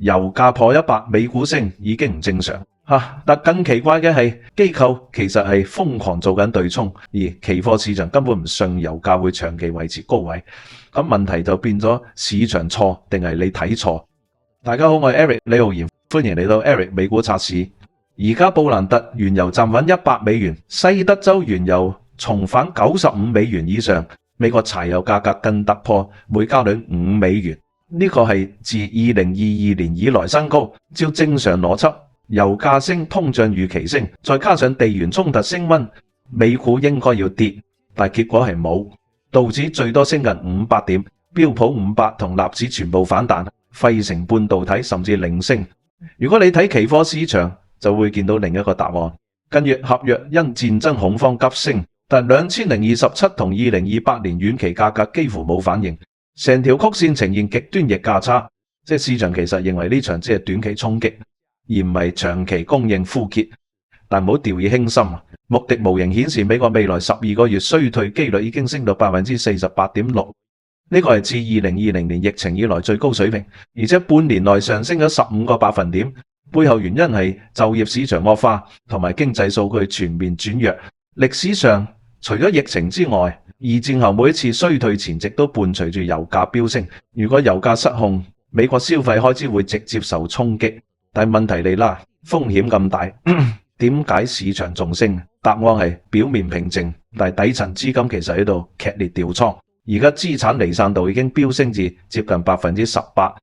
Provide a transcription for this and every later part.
油價破100，美股升已經唔正常。但更奇怪嘅係，機構其實係瘋狂做緊對沖，而期貨市場根本唔信油價會長期維持高位。咁問題就變咗市場錯定係你睇錯？大家好，我係 Eric 李浩然，歡迎嚟到 Eric 美股測市。而家布蘭特原油站穩$100，西德州原油重返$95以上，美國柴油價格更突破每加侖$5，呢個係自2022年以來新高。照正常邏輯，油價升，通脹預期升，再加上地緣衝突升溫，美股應該要跌，但結果係冇，道指最多升近500點，標普500同納指全部反彈，費城半導體甚至零升。如果你睇期貨市場，就會見到另一個答案。近月合約因戰爭恐慌急升，但2027同2028年遠期價格幾乎冇反應，成條曲線呈現極端逆價差，即市場其實認為呢場只係短期衝擊，而唔係長期供應枯竭。但唔好掉以輕心，穆迪模型顯示美國未來12個月衰退機率已經升到 48.6%， 呢個係自2020年疫情以來最高水平，而且半年內上升咗15個百分點。背後原因係就業市場惡化同埋經濟數據全面轉弱。歷史上除咗疫情之外，二戰後每一次衰退前夕都伴隨住油價飆升。如果油價失控，美國消費開支會直接受衝擊。但問題嚟啦，風險咁大，點解市場仲升？答案係表面平靜，但底層資金其實喺度劇烈調倉。而家資產離散度已經飆升至接近 18%。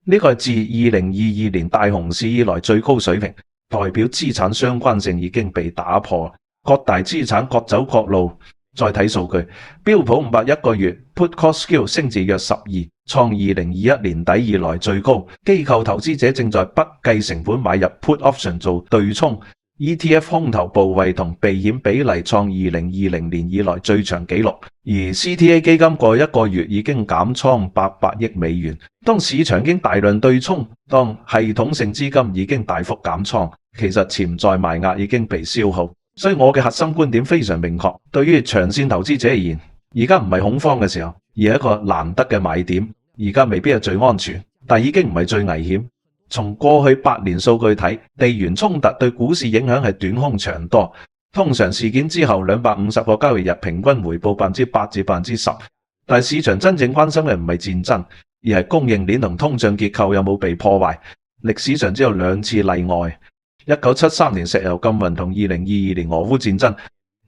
呢個係自2022年大熊市以來最高水平，代表資產相關性已經被打破，各大資產各走各路。再睇數據，標普500一個月 Put Call Skew 升至約12，創2021年底以來最高。機構投資者正在不計成本買入 Put Option 做對沖。ETF 空頭部位同避險比例創2020年以來最長紀錄，而 CTA 基金過去一個月已經減倉800億美元。當市場已經大量對沖，當系統性資金已經大幅減倉，其實潛在賣壓已經被消耗。所以我嘅核心觀點非常明確，對於長線投資者而言，而家唔係恐慌嘅時候，而係一個難得嘅買點。而家未必係最安全，但已經唔係最危險。從過去8年數據睇，地緣衝突對股市影響係短空長多。通常事件之後250個交易日平均回報8%至10%，但市場真正關心嘅唔係戰爭，而係供應鏈同通脹結構有冇被破壞。歷史上只有2次例外：1973年石油禁運同2022年俄烏戰爭。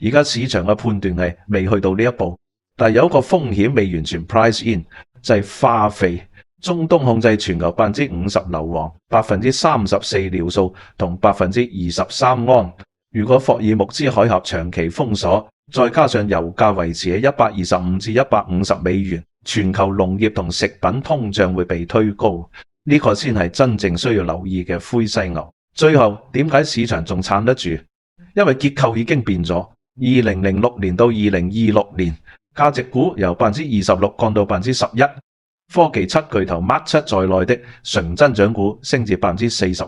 而家市場嘅判斷係未去到呢一步，但有一個風險未完全 price in， 就係化肥。中東控制全球 50% 硫磺、34% 尿素同 23% 氨。如果霍爾木茲海峽長期封鎖，再加上油價維持喺125至150美元，全球農業同食品通脹會被推高。呢個先係真正需要留意嘅灰犀牛。最後，點解市場仲撐得住？因為結構已經變咗。2006年到2026年，價值股由 26% 降到 11%。科技七巨頭 Mark 7在內的純增長股升至 46%，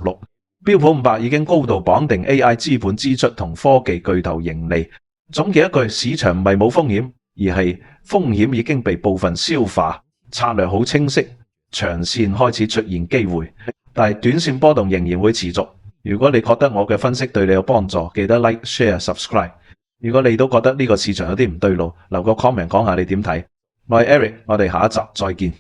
標普500已經高度綁定 AI 資本支出同科技巨頭盈利。總結一句，市場唔係冇風險，而係風險已經被部分消化，策略好清晰，長線開始出現機會，但係短線波動仍然會持續。如果你覺得我嘅分析對你有幫助，記得 Like、Share、Subscribe。如果你都覺得呢個市場有啲唔對路，留個 comment 講下你點睇。我係 Eric，我哋下一集再見。